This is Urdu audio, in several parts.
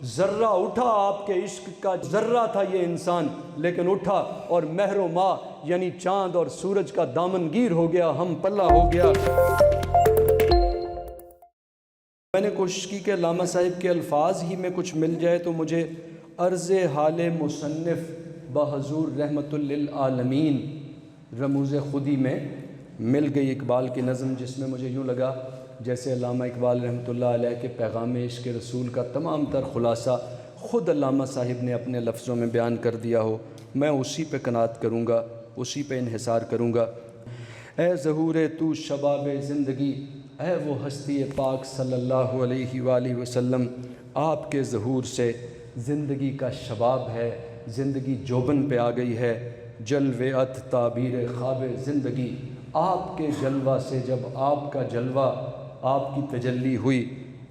ذرہ اٹھا آپ کے عشق کا، ذرہ تھا یہ انسان لیکن اٹھا اور مہر و ماہ یعنی چاند اور سورج کا دامن گیر ہو گیا، ہم پلہ ہو گیا۔ میں نے کوشش کی کہ علامہ صاحب کے الفاظ ہی میں کچھ مل جائے تو مجھے عرض حال مصنف بحضور رحمت للعالمین رموز خودی میں مل گئی اقبال کی نظم، جس میں مجھے یوں لگا جیسے علامہ اقبال رحمۃ اللہ علیہ کے پیغام عشق رسول کا تمام تر خلاصہ خود علامہ صاحب نے اپنے لفظوں میں بیان کر دیا ہو۔ میں اسی پہ قناعت کروں گا، اسی پہ انحصار کروں گا۔ اے ظہور تو شباب زندگی، اے وہ ہستی پاک صلی اللہ علیہ وآلہ وسلم، آپ کے ظہور سے زندگی کا شباب ہے، زندگی جوبن پہ آ گئی ہے۔ جلوۃ تعبیر خواب زندگی، آپ کے جلوہ سے جب آپ کا جلوہ، آپ کی تجلی ہوئی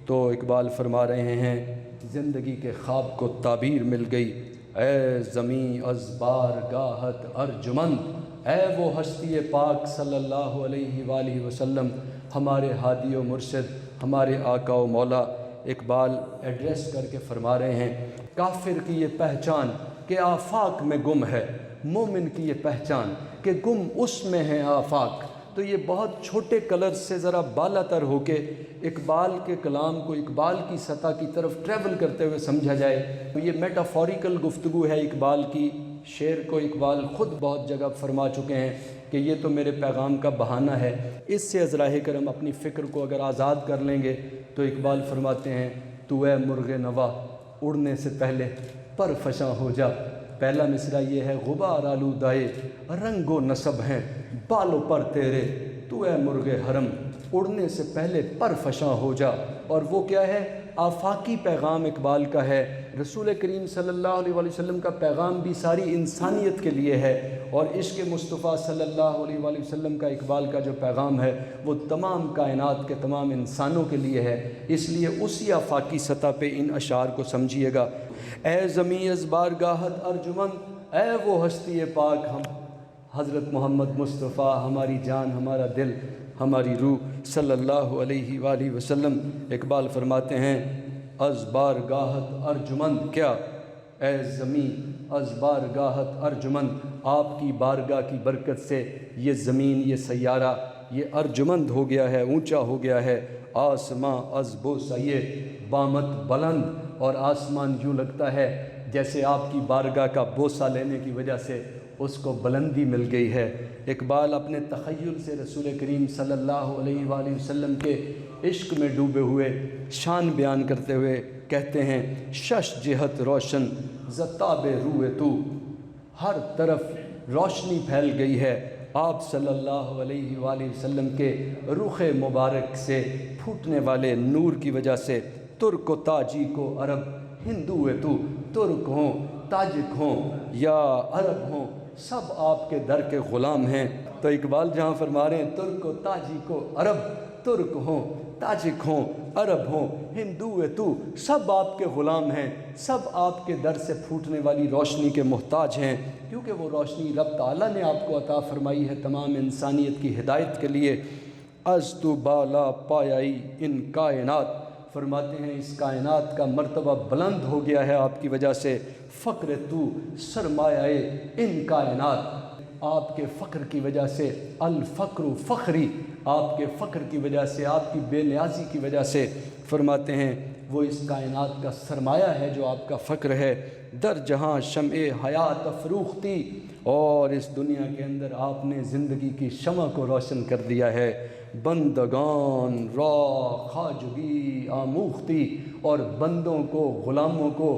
تو اقبال فرما رہے ہیں زندگی کے خواب کو تعبیر مل گئی۔ اے زمیں از بارگاہت ارجمند، اے وہ ہستی پاک صلی اللہ علیہ وآلہ وسلم، ہمارے ہادی و مرشد، ہمارے آقا و مولا۔ اقبال ایڈریس کر کے فرما رہے ہیں کافر کی یہ پہچان کہ آفاق میں گم ہے، مومن کی یہ پہچان کہ گم اس میں ہے آفاق۔ تو یہ بہت چھوٹے کلر سے ذرا بالا تر ہو کے اقبال کے کلام کو اقبال کی سطح کی طرف ٹریول کرتے ہوئے سمجھا جائے تو یہ میٹافوریکل گفتگو ہے اقبال کی۔ شعر کو اقبال خود بہت جگہ فرما چکے ہیں کہ یہ تو میرے پیغام کا بہانہ ہے۔ اس سے ازراہ کرم اپنی فکر کو اگر آزاد کر لیں گے تو اقبال فرماتے ہیں تو اے مرغ نوا اڑنے سے پہلے پر فشاں ہو جا۔ پہلا مصرع یہ ہے غبار آلودائے رنگ و نسب ہیں بالوں پر تیرے، تو اے مرغ حرم اڑنے سے پہلے پر فشاں ہو جا۔ اور وہ کیا ہے؟ آفاقی پیغام اقبال کا ہے۔ رسول کریم صلی اللہ علیہ وآلہ وسلم کا پیغام بھی ساری انسانیت کے لیے ہے، اور عشق مصطفیٰ صلی اللہ علیہ وآلہ وسلم کا اقبال کا جو پیغام ہے وہ تمام کائنات کے تمام انسانوں کے لیے ہے۔ اس لیے اسی آفاقی سطح پہ ان اشعار کو سمجھیے گا۔ اے زمیں از بارگاہت ارجمند، اے وہ ہستی پاک، ہم حضرت محمد مصطفیٰ، ہماری جان، ہمارا دل، ہماری روح صلی اللہ علیہ وآلہ وسلم۔ اقبال فرماتے ہیں از بارگاہت ارجمند، کیا؟ اے زمین از بارگاہت ارجمند، آپ کی بارگاہ کی برکت سے یہ زمین، یہ سیارہ، یہ ارجمند ہو گیا ہے، اونچا ہو گیا ہے۔ آسماں از بوسیے بامت بلند، اور آسمان یوں لگتا ہے جیسے آپ کی بارگاہ کا بوسہ لینے کی وجہ سے اس کو بلندی مل گئی ہے۔ اقبال اپنے تخیل سے رسول کریم صلی اللہ علیہ وآلہ وسلم کے عشق میں ڈوبے ہوئے شان بیان کرتے ہوئے کہتے ہیں شش جہت روشن زتاب روئے تو، ہر طرف روشنی پھیل گئی ہے آپ صلی اللہ علیہ وآلہ وسلم کے رخ مبارک سے پھوٹنے والے نور کی وجہ سے۔ ترک و تاجی کو عرب ہندو تو، ترک ہوں تاجک ہوں یا عرب ہوں سب آپ کے در کے غلام ہیں۔ تو اقبال جہاں فرما رہے ہیں ترک و تاجی کو عرب، ترک ہوں تاجک ہوں عرب ہوں ہندو تو، سب آپ کے غلام ہیں، سب آپ کے در سے پھوٹنے والی روشنی کے محتاج ہیں، کیونکہ وہ روشنی رب تعالیٰ نے آپ کو عطا فرمائی ہے تمام انسانیت کی ہدایت کے لیے۔ از تو بالا پایائی ان کائنات، فرماتے ہیں اس کائنات کا مرتبہ بلند ہو گیا ہے آپ کی وجہ سے۔ فقر تو سرمایہ ان کائنات، آپ کے فقر کی وجہ سے، الفقر فخری، آپ کے فقر کی وجہ سے، آپ کی بے نیازی کی وجہ سے، فرماتے ہیں وہ اس کائنات کا سرمایہ ہے جو آپ کا فقر ہے۔ در جہاں شمع حیات افروختی، اور اس دنیا کے اندر آپ نے زندگی کی شمع کو روشن کر دیا ہے۔ بندگان را خواجگی آموختی، اور بندوں کو، غلاموں کو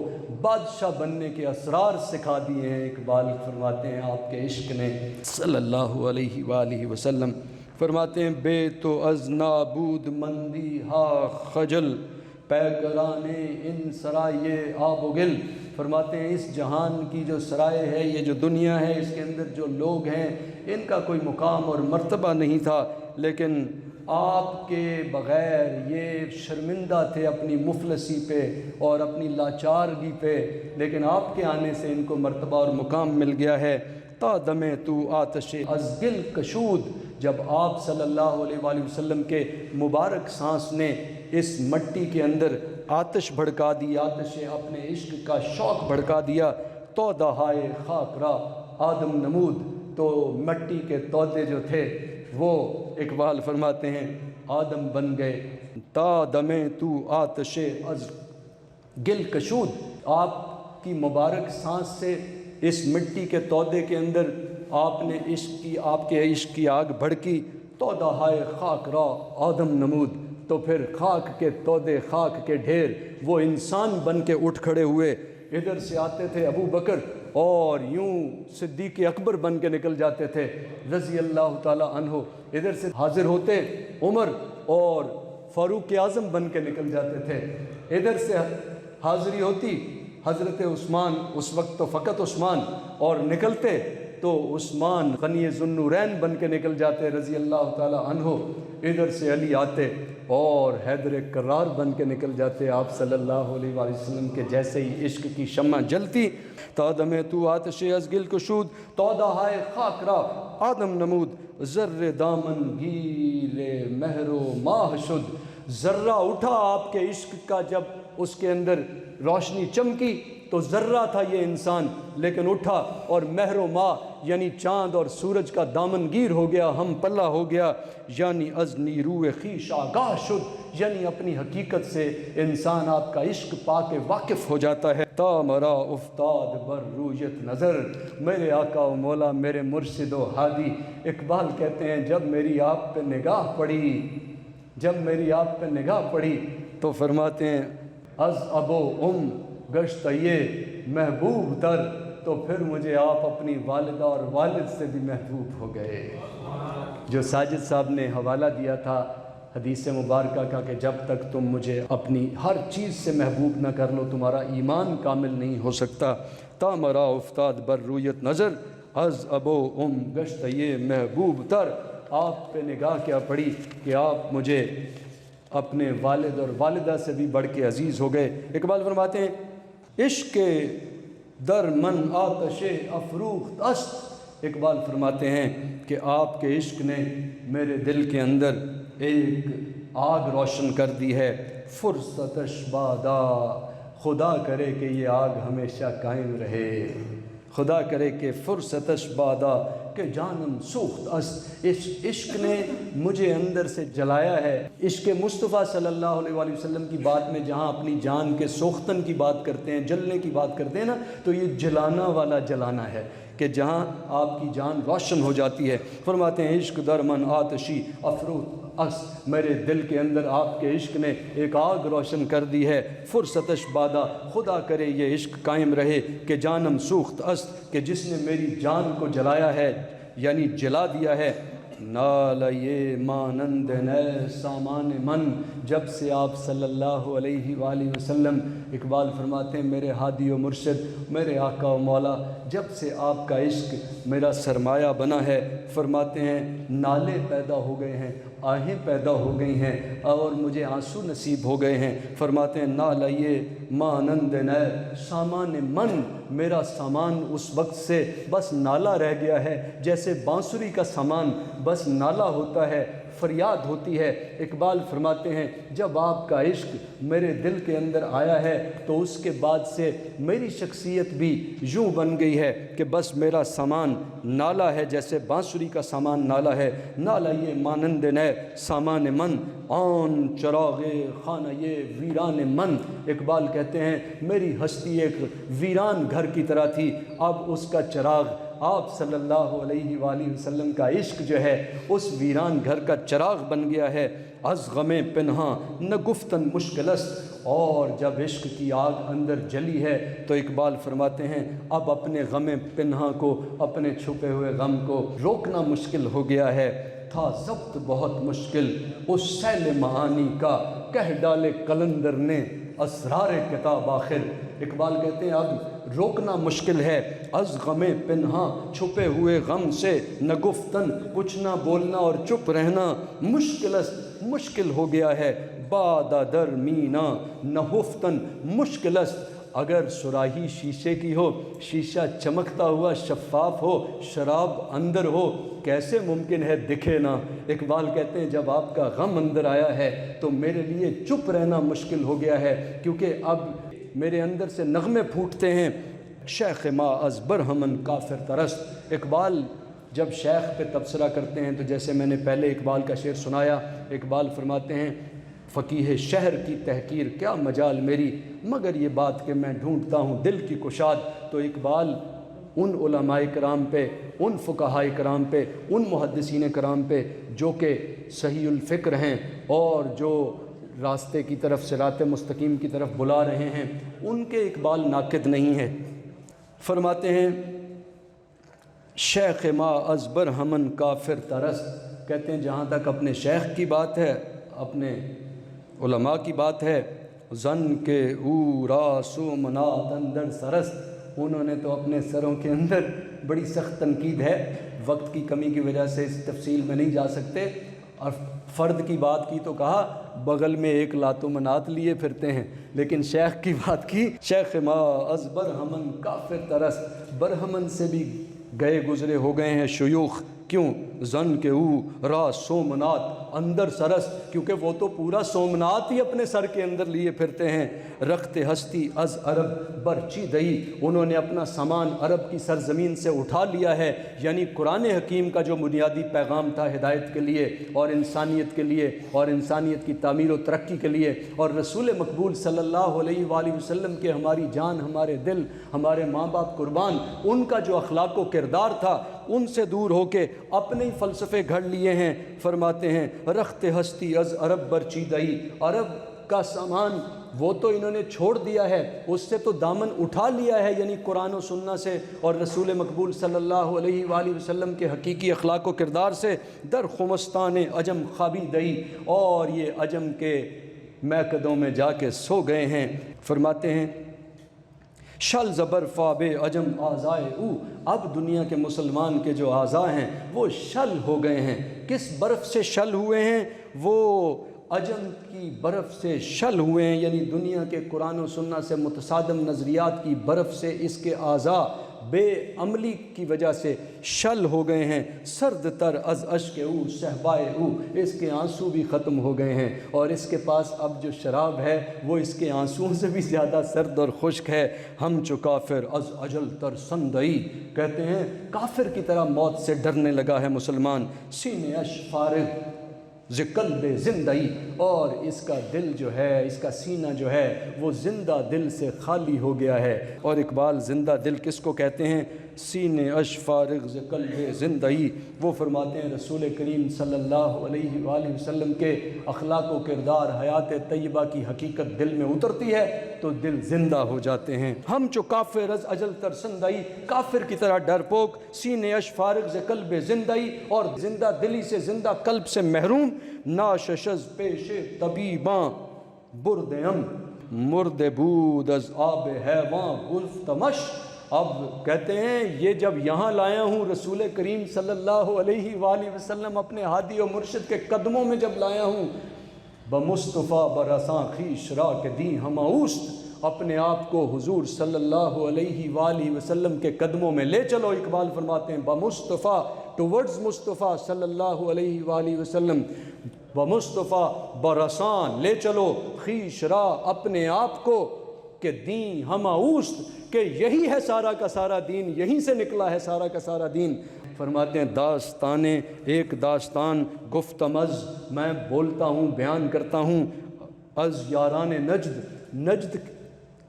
بادشاہ بننے کے اسرار سکھا دیے ہیں۔ اقبال فرماتے ہیں آپ کے عشق نے صلی اللہ علیہ وآلہ وسلم۔ فرماتے ہیں بے تو از نابود مندی ہا خجل، پیکرانے ان سرائے آب و گل، فرماتے ہیں اس جہان کی جو سرائے ہے، یہ جو دنیا ہے، اس کے اندر جو لوگ ہیں ان کا کوئی مقام اور مرتبہ نہیں تھا، لیکن آپ کے بغیر یہ شرمندہ تھے اپنی مفلسی پہ اور اپنی لاچارگی پہ، لیکن آپ کے آنے سے ان کو مرتبہ اور مقام مل گیا ہے۔ تا دم تو آتش از گل کشود، جب آپ صلی اللہ علیہ وآلہ وسلم کے مبارک سانس نے اس مٹی کے اندر آتش بھڑکا دی، آتش اپنے عشق کا شوق بھڑکا دیا۔ تو دہائے خاک را آدم نمود، تو مٹی کے تودے جو تھے وہ اقبال فرماتے ہیں آدم بن گئے۔ تا دمیں تو آتش از گل کشود، آپ کی مبارک سانس سے اس مٹی کے تودے کے اندر آپ نے آپ کے عشق کی آگ بھڑکی۔ تو دہائے خاک را آدم نمود، تو پھر خاک کے تودے، خاک کے ڈھیر وہ انسان بن کے اٹھ کھڑے ہوئے۔ ادھر سے آتے تھے ابو بکر اور یوں صدیق اکبر بن کے نکل جاتے تھے رضی اللہ تعالی عنہ، ادھر سے حاضر ہوتے عمر اور فاروق اعظم بن کے نکل جاتے تھے، ادھر سے حاضری ہوتی حضرت عثمان، اس وقت تو فقط عثمان، اور نکلتے تو عثمان غنی ذوالنورین بن کے نکل جاتے رضی اللہ تعالی عنہ، ادھر سے علی آتے اور حیدر کرار بن کے نکل جاتے آپ صلی اللہ علیہ وآلہ وسلم کے جیسے ہی عشق کی شمع جلتی۔ تا دمیں تو آتش از گل کشود، تو دہائے خاک را آدم نمود، ذر دامن گیر مہر و ماہ شد۔ ذرہ اٹھا آپ کے عشق کا، جب اس کے اندر روشنی چمکی تو ذرہ تھا یہ انسان، لیکن اٹھا اور مہر و ماہ یعنی چاند اور سورج کا دامن گیر ہو گیا، ہم پلہ ہو گیا۔ یعنی از نیرو خویش آگاہ شد، یعنی اپنی حقیقت سے انسان آپ کا عشق پا کے واقف ہو جاتا ہے۔ تا مرا افتاد بر رویت نظر، میرے آقا و مولا میرے مرشد و ہادی، اقبال کہتے ہیں جب میری آپ پہ نگاہ پڑی، جب میری آپ پہ نگاہ پڑی تو فرماتے ہیں از ابو گشت یہ محبوب تر، تو پھر مجھے آپ اپنی والدہ اور والد سے بھی محبوب ہو گئے۔ جو ساجد صاحب نے حوالہ دیا تھا حدیث مبارکہ کا کہ جب تک تم مجھے اپنی ہر چیز سے محبوب نہ کر لو تمہارا ایمان کامل نہیں ہو سکتا۔ تا مرا افتاد بر رویت نظر، از ابو گشت یہ محبوب تر، آپ پہ نگاہ کیا پڑی کہ آپ مجھے اپنے والد اور والدہ سے بھی بڑھ کے عزیز ہو گئے۔ اقبال فرماتے ہیں عشق کے در من آتش افروخت است، اقبال فرماتے ہیں کہ آپ کے عشق نے میرے دل کے اندر ایک آگ روشن کر دی ہے۔ فرصتش بادا، خدا کرے کہ یہ آگ ہمیشہ قائم رہے، خدا کرے کہ فرصتش بادا کہ جانم سوخت است، اس عشق نے مجھے اندر سے جلایا ہے۔ عشق مصطفیٰ صلی اللہ علیہ وآلہ وسلم کی بات میں جہاں اپنی جان کے سوختن کی بات کرتے ہیں، جلنے کی بات کرتے ہیں نا، تو یہ جلانا والا جلانا ہے کہ جہاں آپ کی جان روشن ہو جاتی ہے۔ فرماتے ہیں عشق در من آتشی افروخت است، میرے دل کے اندر آپ کے عشق نے ایک آگ روشن کر دی ہے۔ فرصتش بادا، خدا کرے یہ عشق قائم رہے کہ جانم سوخت است، کہ جس نے میری جان کو جلایا ہے یعنی جلا دیا ہے۔ نال یہ مانند نئے سامان من، جب سے آپ صلی اللہ علیہ وآلہ وسلم، اقبال فرماتے ہیں میرے ہادی و مرشد، میرے آقا و مولا، جب سے آپ کا عشق میرا سرمایہ بنا ہے، فرماتے ہیں نالے پیدا ہو گئے ہیں، آہیں پیدا ہو گئی ہیں اور مجھے آنسو نصیب ہو گئے ہیں۔ فرماتے ہیں نالائے مانند نئے سامان من، میرا سامان اس وقت سے بس نالا رہ گیا ہے، جیسے بانسری کا سامان بس نالا ہوتا ہے، فریاد ہوتی ہے۔ اقبال فرماتے ہیں جب آپ کا عشق میرے دل کے اندر آیا ہے تو اس کے بعد سے میری شخصیت بھی یوں بن گئی ہے کہ بس میرا سامان نالا ہے، جیسے بانسری کا سامان نالا ہے۔ نالا یہ مانند نئے سامان من، آن چراغ خانہ یہ ویران من، اقبال کہتے ہیں میری ہستی ایک ویران گھر کی طرح تھی، اب اس کا چراغ آپ صلی اللہ علیہ وآلہ وسلم کا عشق جو ہے اس ویران گھر کا چراغ بن گیا ہے۔ از غم پنہاں نہ گفتن مشکل است، اور جب عشق کی آگ اندر جلی ہے تو اقبال فرماتے ہیں اب اپنے غم پنہاں کو، اپنے چھپے ہوئے غم کو روکنا مشکل ہو گیا ہے۔ تھا ضبط بہت مشکل اس سیل معانی کا، کہہ ڈالے قلندر نے اسرار کتاب آخر، اقبال کہتے ہیں اب روکنا مشکل ہے، از غم پنہاں چھپے ہوئے غم سے، نہ گفتن کچھ نہ بولنا اور چپ رہنا، مشکل ہو گیا ہے، باد در مینا نہ ہفتن مشکل است، اگر سراہی شیشے کی ہو، شیشہ چمکتا ہوا شفاف ہو، شراب اندر ہو، کیسے ممکن ہے دکھے نہ؟ اقبال کہتے ہیں جب آپ کا غم اندر آیا ہے تو میرے لیے چپ رہنا مشکل ہو گیا ہے، کیونکہ اب میرے اندر سے نغمے پھوٹتے ہیں، شیخ ما از برہمن کافر ترست۔ اقبال جب شیخ پہ تبصرہ کرتے ہیں تو جیسے میں نے پہلے اقبال کا شعر سنایا، اقبال فرماتے ہیں فقیہ شہر کی تحقیر کیا مجال میری، مگر یہ بات کہ میں ڈھونڈتا ہوں دل کی کشاد۔ تو اقبال ان علماء کرام پہ، ان فقہاء کرام پہ، ان محدثین کرام پہ جو کہ صحیح الفکر ہیں اور جو راستے کی طرف صراط مستقیم کی طرف بلا رہے ہیں، ان کے اقبال ناقد نہیں ہے۔ فرماتے ہیں شیخ ما از برہمن کافر ترست، کہتے ہیں جہاں تک اپنے شیخ کی بات ہے، اپنے علماء کی بات ہے، زن کے او راس و منات اندر سرست، انہوں نے تو اپنے سروں کے اندر بڑی سخت تنقید ہے، وقت کی کمی کی وجہ سے اس تفصیل میں نہیں جا سکتے۔ اور فرد کی بات کی تو کہا بغل میں ایک لات و منات لیے پھرتے ہیں، لیکن شیخ کی بات کی، شیخ ما از برہمن کافر ترست، برہمن سے بھی گئے گزرے ہو گئے ہیں شیوخ، کیوں؟ زن کے او را سومنات اندر سرست، کیونکہ وہ تو پورا سومنات ہی اپنے سر کے اندر لیے پھرتے ہیں۔ رخت ہستی از عرب برچی دئی، انہوں نے اپنا سامان عرب کی سرزمین سے اٹھا لیا ہے، یعنی قرآن حکیم کا جو بنیادی پیغام تھا ہدایت کے لیے اور انسانیت کے لیے اور انسانیت کی تعمیر و ترقی کے لیے، اور رسول مقبول صلی اللہ علیہ وآلہ وسلم کے ہماری جان، ہمارے دل، ہمارے ماں باپ قربان، ان کا جو اخلاق و کردار تھا ان سے دور ہو کے اپنے ہی فلسفے گھڑ لیے ہیں۔ فرماتے ہیں رخت ہستی از عرب برچیدئی، عرب کا سامان وہ تو انہوں نے چھوڑ دیا ہے، اس سے تو دامن اٹھا لیا ہے، یعنی قرآن و سنہ سے اور رسول مقبول صلی اللہ علیہ وآلہ وسلم کے حقیقی اخلاق و کردار سے۔ در خمستان عجم خوابی دئی، اور یہ عجم کے میکدوں میں جا کے سو گئے ہیں۔ فرماتے ہیں شل زبر فاب عجم آزائے او، اب دنیا کے مسلمان کے جو اعضاء ہیں وہ شل ہو گئے ہیں۔ کس برف سے شل ہوئے ہیں؟ وہ عجم کی برف سے شل ہوئے ہیں، یعنی دنیا کے قرآن و سنہ سے متصادم نظریات کی برف سے اس کے اعضاء بے عملی کی وجہ سے شل ہو گئے ہیں۔ سرد تر از اشک او صحبائے او، اس کے آنسو بھی ختم ہو گئے ہیں، اور اس کے پاس اب جو شراب ہے وہ اس کے آنسوؤں سے بھی زیادہ سرد اور خشک ہے۔ ہم چو کافر از اجل تر سندئی، کہتے ہیں کافر کی طرح موت سے ڈرنے لگا ہے مسلمان۔ سینے اش فارغ ز قلب زندئی، اور اس کا دل جو ہے، اس کا سینہ جو ہے وہ زندہ دل سے خالی ہو گیا ہے۔ اور اقبال زندہ دل کس کو کہتے ہیں؟ سینے اش فارغ ز قلب زندئی، وہ فرماتے ہیں رسول کریم صلی اللہ علیہ وآلہ وسلم کے اخلاق و کردار، حیات طیبہ کی حقیقت دل میں اترتی ہے تو دل زندہ ہو جاتے ہیں۔ ہم چو کافر از اجل تر سندئی، کافر کی طرح ڈرپوک، سینے اش فارغ ز قلب زندئی، اور زندہ دلی سے، زندہ قلب سے محروم۔ ناششز پیش طبیباں بردیم، مرد بود از آب حیواں گفتمش۔ اب کہتے ہیں یہ جب یہاں لایا ہوں رسول کریم صلی اللہ علیہ وآلہ وسلم اپنے ہادی و مرشد کے قدموں میں جب لایا ہوں، بمصطفیٰ برساں خیش را کے دی ہماؤست، اپنے آپ کو حضور صلی اللہ علیہ وآلہ وسلم کے قدموں میں لے چلو۔ اقبال فرماتے ہیں بمصطفیٰ، ٹورڈز مصطفیٰ صلی اللہ علیہ وآلہ وسلم، بمصطفیٰ برسان لے چلو، خیش را اپنے آپ کو، کہ دین ہماؤست، کہ یہی ہے سارا کا سارا دین، یہیں سے نکلا ہے سارا کا سارا دین۔ فرماتے ہیں داستانیں ایک داستان گفتم از، میں بولتا ہوں، بیان کرتا ہوں، از یاران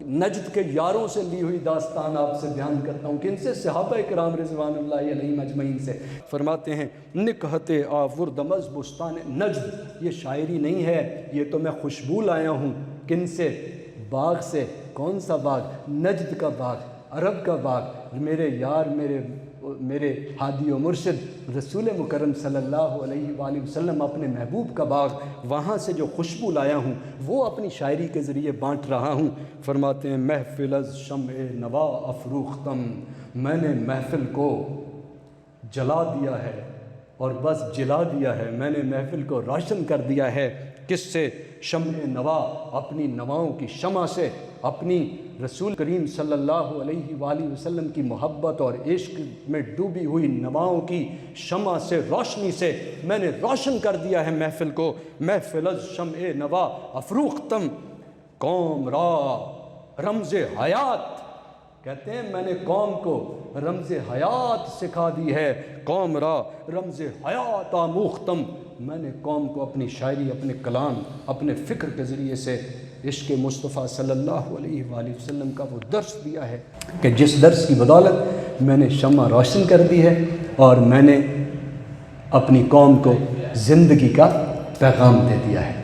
نجد کے یاروں سے لی ہوئی داستان آپ سے بیان کرتا ہوں، کن سے؟ صحابہ کرام رضوان اللہ علیہم اجمعین سے۔ فرماتے ہیں نکہت آوردم از بستان نجد، یہ شاعری نہیں ہے، یہ تو میں خوشبو لایا ہوں۔ کن سے؟ باغ سے۔ کون سا باغ؟ نجد کا باغ، عرب کا باغ، میرے یار، میرے ہادی و مرشد رسول مکرم صلی اللہ علیہ وآلہ وسلم اپنے محبوب کا باغ، وہاں سے جو خوشبو لایا ہوں وہ اپنی شاعری کے ذریعے بانٹ رہا ہوں۔ فرماتے ہیں محفل از شمع نوا افروختم، میں نے محفل کو جلا دیا ہے، اور بس جلا دیا ہے، میں نے محفل کو روشن کر دیا ہے۔ کس سے؟ شمع نوا، اپنی نواؤں کی شمع سے، اپنی رسول کریم صلی اللہ علیہ وآلہ وسلم کی محبت اور عشق میں ڈوبی ہوئی نواؤں کی شمع سے، روشنی سے میں نے روشن کر دیا ہے محفل کو۔ محفل از شمع نوا افروختم قوم را رمز حیات، کہتے ہیں میں نے قوم کو رمز حیات سکھا دی ہے، قوم را رمز حیات آموختم، میں نے قوم کو اپنی شاعری، اپنے کلام، اپنے فکر کے ذریعے سے عشق مصطفیٰ صلی اللہ علیہ وآلہ وسلم کا وہ درس دیا ہے کہ جس درس کی بدولت میں نے شمع روشن کر دی ہے اور میں نے اپنی قوم کو زندگی کا پیغام دے دیا ہے۔